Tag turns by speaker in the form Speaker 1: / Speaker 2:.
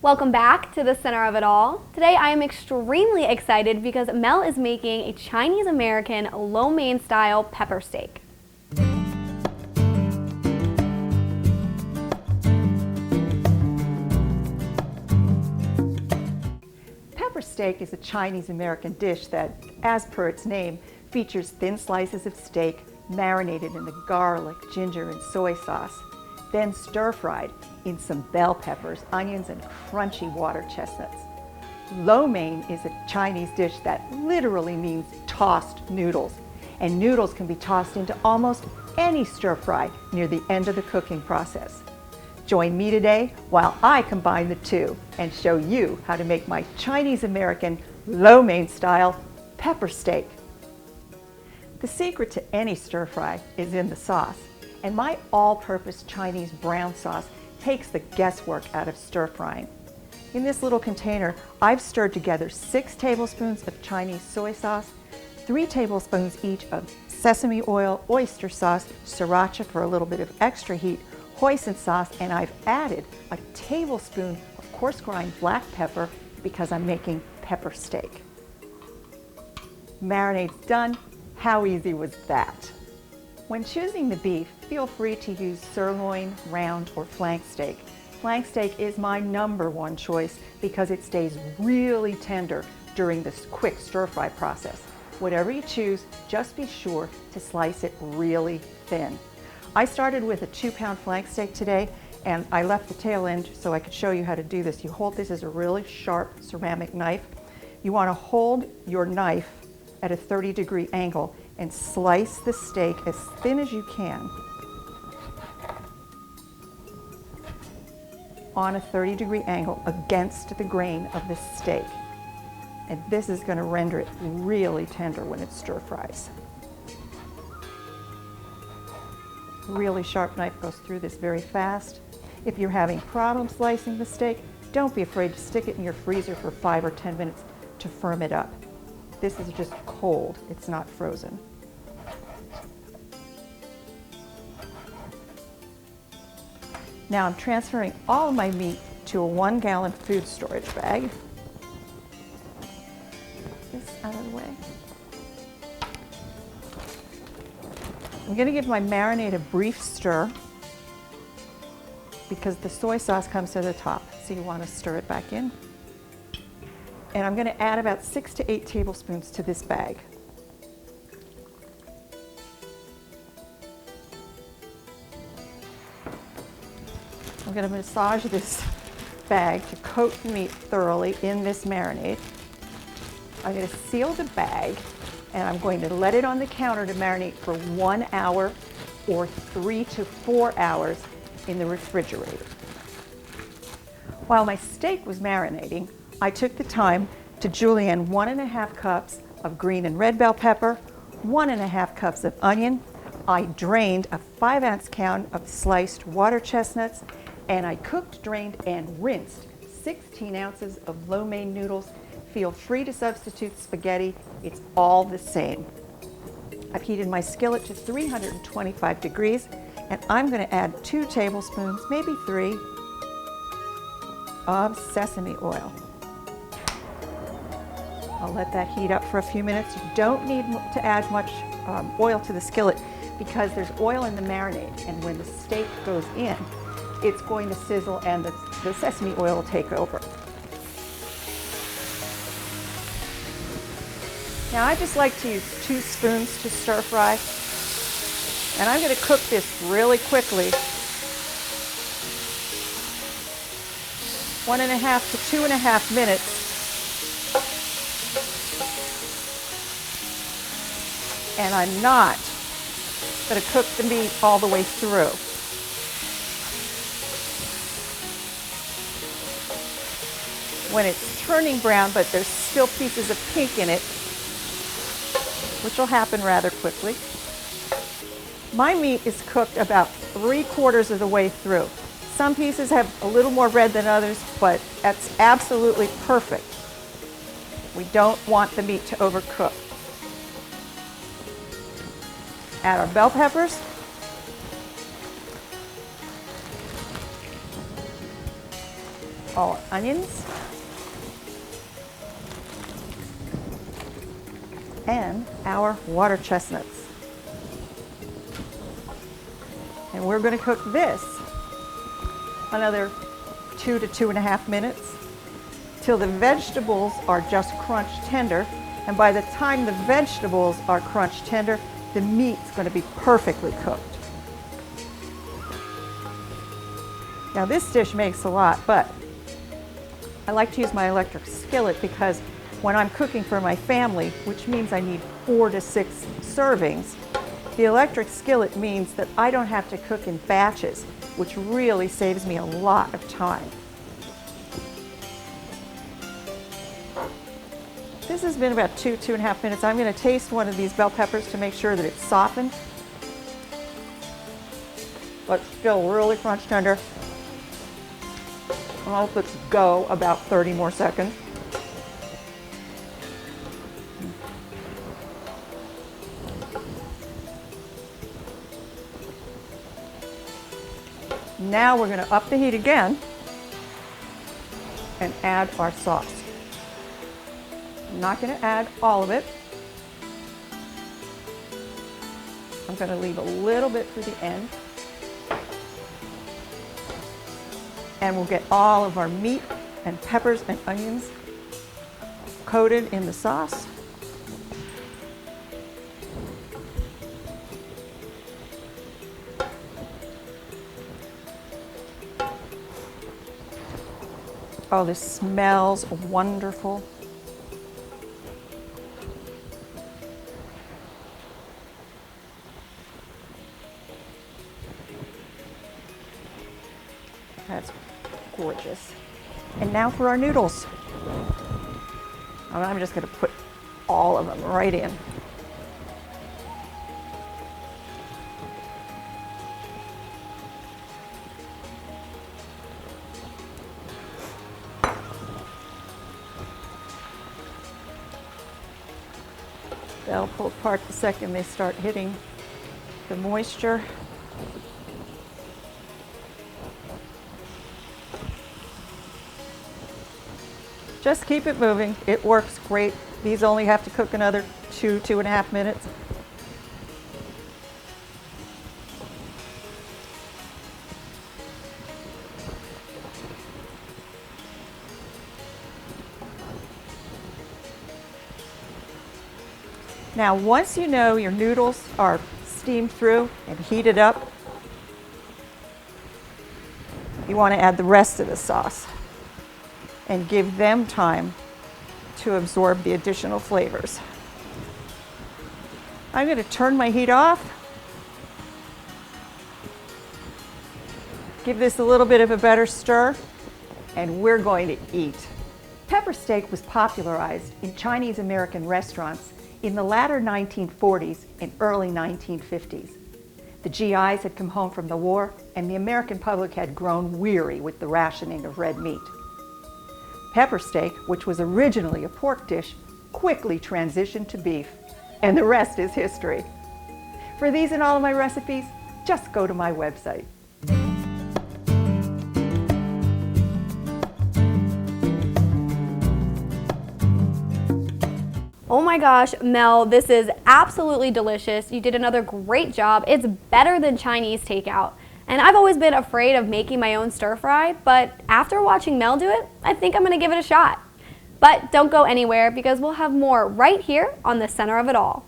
Speaker 1: Welcome back to the center of it all. Today I am extremely excited because Mel is making a Chinese American lo mein style pepper steak.
Speaker 2: Pepper steak is a Chinese American dish that, as per its name, features thin slices of steak marinated in the garlic, ginger, and soy sauce, then stir-fried in some bell peppers, onions, and crunchy water chestnuts. Lo mein is a Chinese dish that literally means tossed noodles, and noodles can be tossed into almost any stir-fry near the end of the cooking process. Join me today while I combine the two and show you how to make my Chinese American lo mein style pepper steak. The secret to any stir-fry is in the sauce, and my all-purpose Chinese brown sauce takes the guesswork out of stir-frying. In this little container, I've stirred together 6 tablespoons of Chinese soy sauce, 3 tablespoons each of sesame oil, oyster sauce, sriracha for a little bit of extra heat, hoisin sauce, and I've added a tablespoon of coarse grind black pepper because I'm making pepper steak. Marinade's done. How easy was that? When choosing the beef, feel free to use sirloin, round, or flank steak. Flank steak is my #1 choice because it stays really tender during this quick stir-fry process. Whatever you choose, just be sure to slice it really thin. I started with a 2-pound flank steak today, and I left the tail end so I could show you how to do this. You hold this as a really sharp ceramic knife. You want to hold your knife at a 30-degree angle and slice the steak as thin as you can on a 30-degree angle against the grain of the steak. And this is going to render it really tender when it stir fries. Really sharp knife goes through this very fast. If you're having problems slicing the steak, don't be afraid to stick it in your freezer for 5 or 10 minutes to firm it up. This is just cold, it's not frozen. Now I'm transferring all of my meat to a 1-gallon food storage bag. Get this out of the way. I'm going to give my marinade a brief stir because the soy sauce comes to the top, so you want to stir it back in. And I'm going to add about 6 to 8 tablespoons to this bag. I'm going to massage this bag to coat the meat thoroughly in this marinade. I'm going to seal the bag, and I'm going to let it on the counter to marinate for 1 hour or 3 to 4 hours in the refrigerator. While my steak was marinating, I took the time to julienne 1½ cups of green and red bell pepper, 1½ cups of onion. I drained a 5-ounce can of sliced water chestnuts, and I cooked, drained, and rinsed 16 ounces of lo mein noodles. Feel free to substitute spaghetti, it's all the same. I've heated my skillet to 325 degrees, and I'm going to add 2 tablespoons, maybe 3, of sesame oil. I'll let that heat up for a few minutes. You don't need to add much oil to the skillet because there's oil in the marinade, and when the steak goes in, it's going to sizzle and the sesame oil will take over. Now I just like to use 2 spoons to stir fry, and I'm going to cook this really quickly. 1½ to 2½ minutes. And I'm not going to cook the meat all the way through. When it's turning brown, but there's still pieces of pink in it, which will happen rather quickly. My meat is cooked about 3/4 of the way through. Some pieces have a little more red than others, but that's absolutely perfect. We don't want the meat to overcook. Add our bell peppers. our onions and our water chestnuts. And we're going to cook this another 2 to 2.5 minutes till the vegetables are just crunch tender. And by the time the vegetables are crunch tender, the meat's going to be perfectly cooked. Now this dish makes a lot, but I like to use my electric skillet because when I'm cooking for my family, which means I need 4 to 6 servings, the electric skillet means that I don't have to cook in batches, which really saves me a lot of time. This has been about 2.5 minutes. I'm going to taste one of these bell peppers to make sure that it's softened, but still really crunch tender. I'll let this go about 30 more seconds. Now we're going to up the heat again and add our sauce. I'm not going to add all of it. I'm going to leave a little bit for the end. And we'll get all of our meat and peppers and onions coated in the sauce. Oh, this smells wonderful. That's gorgeous. And now for our noodles. I'm just going to put all of them right in. They'll pull apart the second they start hitting the moisture. Just keep it moving. It works great. These only have to cook another 2.5 minutes. Now, once you know your noodles are steamed through and heated up, you want to add the rest of the sauce and give them time to absorb the additional flavors. I'm going to turn my heat off, give this a little bit of a better stir, and we're going to eat. Pepper steak was popularized in Chinese American restaurants in the latter 1940s and early 1950s. The GIs had come home from the war, and the American public had grown weary with the rationing of red meat. Pepper steak, which was originally a pork dish, quickly transitioned to beef, and the rest is history. For these and all of my recipes, just go to my website.
Speaker 1: Oh my gosh, Mel, this is absolutely delicious. You did another great job. It's better than Chinese takeout. And I've always been afraid of making my own stir fry, but after watching Mel do it, I think I'm gonna give it a shot. But don't go anywhere because we'll have more right here on the Center of It All.